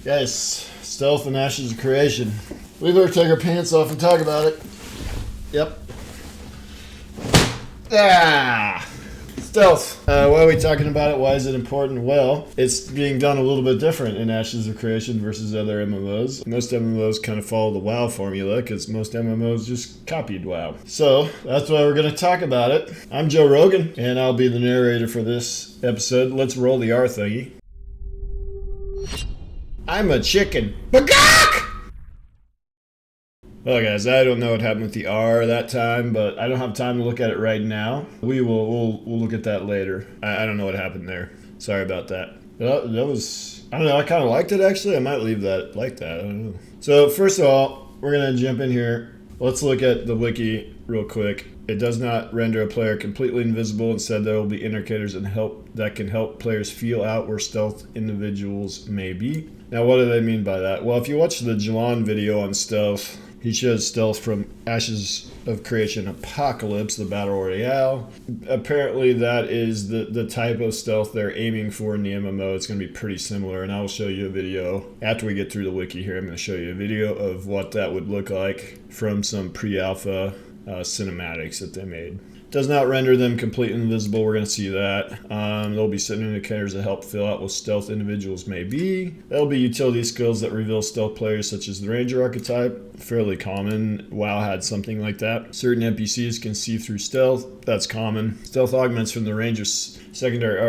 Guys, stealth and ashes of creation. We better take our pants off and talk about it. Yep. Stealth. Why are we talking about it? Why is it important? Well, it's being done a little bit different in Ashes of Creation versus other MMOs. Most MMOs kind of follow the WoW formula because most MMOs just copied WoW. So that's why we're going to talk about it. I'm Joe Rogan, and I'll be the narrator for this episode. Let's roll the R thingy. I'm a chicken. Bagok! Well, guys, I don't know what happened with the R that time, but I don't have time to look at it right now. We'll look at that later. I don't know what happened there. Sorry about that. That was, I don't know, I kind of liked it actually. I might leave that like that. I don't know. So first of all, we're going to jump in here. Let's look at the wiki real quick. It does not render a player completely invisible. Instead, there will be indicators that can help players feel out where stealth individuals may be. Now, what do they mean by that? Well, if you watch the Jalon video on stealth, he shows stealth from Ashes of Creation Apocalypse, the Battle Royale. Apparently, that is the type of stealth they're aiming for in the MMO. It's going to be pretty similar, and I will show you a video. After we get through the wiki here, I'm going to show you a video of what that would look like from some pre-alpha cinematics that they made. Does not render them completely invisible. We're going to see that. There'll be certain indicators that help fill out what stealth individuals may be. There'll be utility skills that reveal stealth players, such as the Ranger archetype. Fairly common. WoW had something like that. Certain NPCs can see through stealth. That's common. Stealth augments from the Ranger's secondary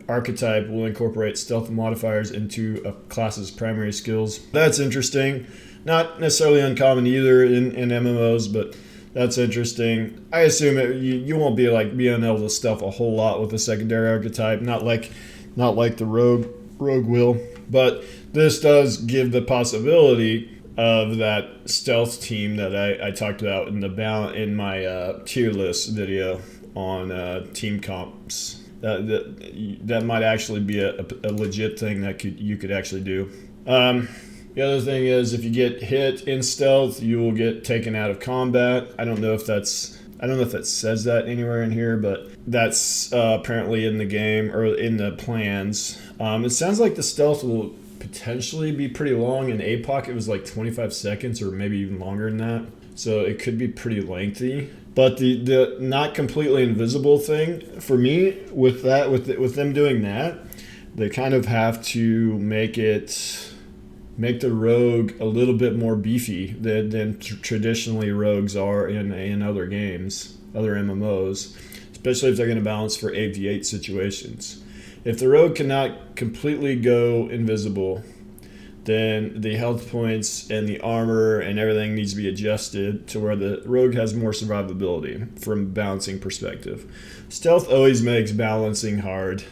archetype will incorporate stealth modifiers into a class's primary skills. That's interesting. Not necessarily uncommon either in MMOs, but that's interesting. I assume you won't be being able to stealth a whole lot with the secondary archetype, not like the rogue will. But this does give the possibility of that stealth team that I talked about in my tier list video on team comps. That might actually be a legit thing that you could actually do. The other thing is, if you get hit in stealth, you will get taken out of combat. I don't know if that says that anywhere in here, but that's apparently in the game or in the plans. It sounds like the stealth will potentially be pretty long. In APOC, it was like 25 seconds or maybe even longer than that. So it could be pretty lengthy. But the not completely invisible thing, for me, with them doing that, they kind of have to make the rogue a little bit more beefy than traditionally rogues are in other games, other MMOs, especially if they're going to balance for 8v8 situations. If the rogue cannot completely go invisible, then the health points and the armor and everything needs to be adjusted to where the rogue has more survivability from a balancing perspective. Stealth always makes balancing hard.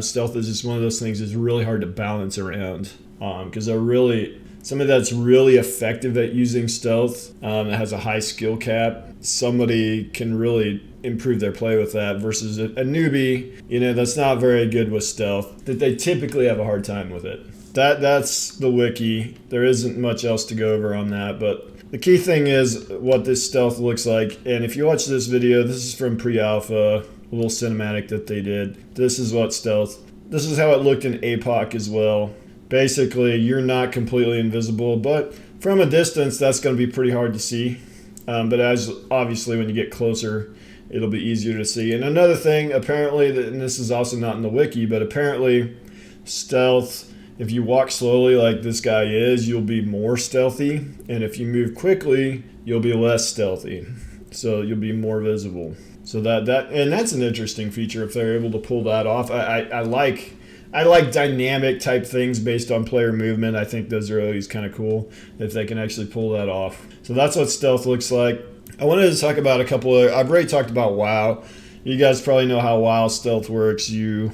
Stealth is just one of those things that's really hard to balance around. Because somebody that's really effective at using stealth, that has a high skill cap, somebody can really improve their play with that versus a newbie, that's not very good with stealth, that they typically have a hard time with it. That's the wiki. There isn't much else to go over on that, but the key thing is what this stealth looks like. And if you watch this video, this is from pre-alpha, a little cinematic that they did. This is what stealth, this is how it looked in APOC as well. Basically, you're not completely invisible, but from a distance, that's going to be pretty hard to see. But obviously, when you get closer, it'll be easier to see. And another thing, apparently, and this is also not in the wiki, but apparently, stealth, if you walk slowly like this guy is, you'll be more stealthy. And if you move quickly, you'll be less stealthy. So you'll be more visible. So that's an interesting feature if they're able to pull that off. I like dynamic type things based on player movement. I think those are always kind of cool if they can actually pull that off. So that's what stealth looks like. I wanted to talk about a couple of, I've already talked about WoW. You guys probably know how WoW stealth works. You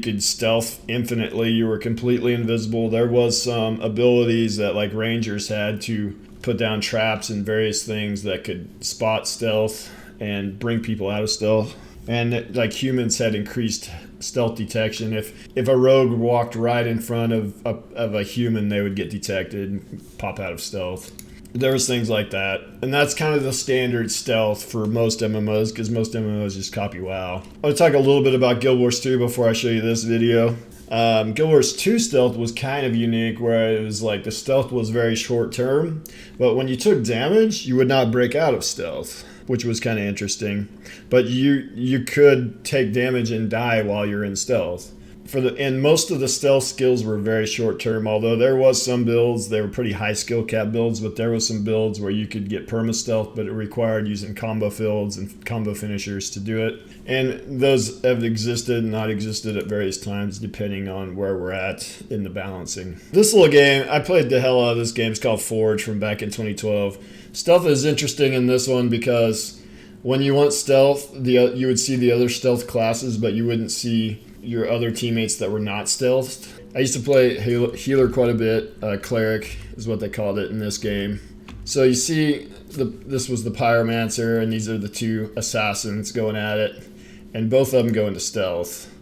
could stealth infinitely. You were completely invisible. There was some abilities that like Rangers had to put down traps and various things that could spot stealth and bring people out of stealth. And like humans had increased stealth detection. If a rogue walked right in front of a human, they would get detected and pop out of stealth. There was things like that. And that's kind of the standard stealth for most MMOs because most MMOs just copy WoW. I want to talk a little bit about Guild Wars 2 before I show you this video. Guild Wars 2 stealth was kind of unique, where it was like the stealth was very short term, but when you took damage, you would not break out of stealth, which was kind of interesting. But you could take damage and die while you're in stealth. And most of the stealth skills were very short term, although there was some builds, they were pretty high skill cap builds, but there was some builds where you could get perma stealth, but it required using combo fields and combo finishers to do it. And those have existed and not existed at various times depending on where we're at in the balancing. This little game, I played the hell out of this game. It's called Forge from back in 2012. Stealth is interesting in this one because when you want stealth, you would see the other stealth classes, but you wouldn't see your other teammates that were not stealthed. I used to play healer quite a bit. Cleric is what they called it in this game. So you see, this was the Pyromancer, and these are the two assassins going at it, and both of them go into stealth.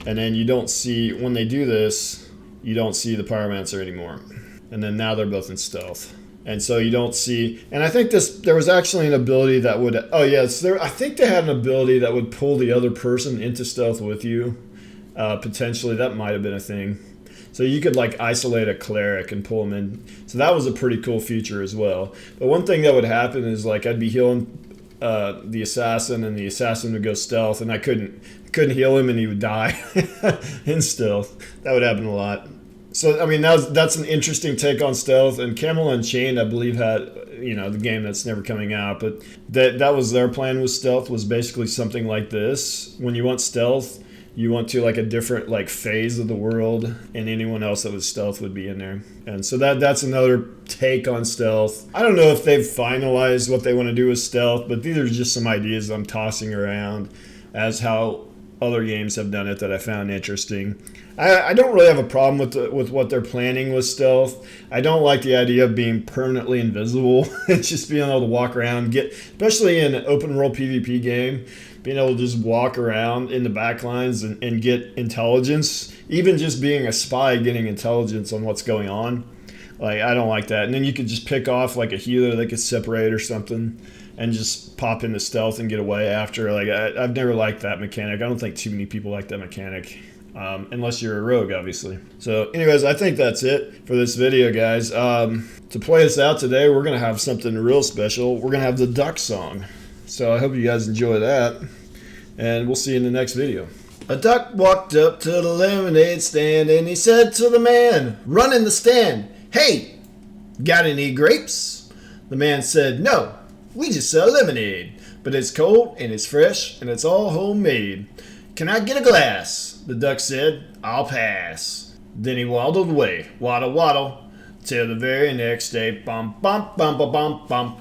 And then you don't see, when they do this, you don't see the Pyromancer anymore. And then now they're both in stealth. And so you don't see, and I think there was actually an ability that would, I think they had an ability that would pull the other person into stealth with you. Potentially, that might have been a thing. So you could like isolate a cleric and pull them in. So that was a pretty cool feature as well. But one thing that would happen is like I'd be healing the assassin, and the assassin would go stealth, and I couldn't heal him, and he would die in stealth. That would happen a lot. So I mean that's an interesting take on stealth. And Camel Unchained, I believe, had the game that's never coming out, but that was their plan with stealth, was basically something like this. When you want stealth, you want to like a different like phase of the world, and anyone else that was stealth would be in there. And so that's another take on stealth. I don't know if they've finalized what they want to do with stealth, but these are just some ideas I'm tossing around as how other games have done it that I found interesting. I don't really have a problem with what they're planning with stealth. I don't like the idea of being permanently invisible and just being able to walk around, especially in an open world PvP game, being able to just walk around in the back lines and get intelligence. Even just being a spy, getting intelligence on what's going on. Like, I don't like that. And then you could just pick off like a healer that could separate or something and just pop into stealth and get away after. Like, I've never liked that mechanic. I don't think too many people like that mechanic. Unless you're a rogue, obviously. So anyways, I think that's it for this video, guys. To play us out today, we're going to have something real special. We're going to have the duck song. So I hope you guys enjoy that, and we'll see you in the next video. A duck walked up to the lemonade stand, and he said to the man running the stand, "Hey, got any grapes?" The man said, "No, we just sell lemonade, but it's cold and it's fresh and it's all homemade. Can I get a glass?" The duck said, "I'll pass." Then he waddled away, waddle, waddle, till the very next day. Bum, bum, bum, bum, bum, bum.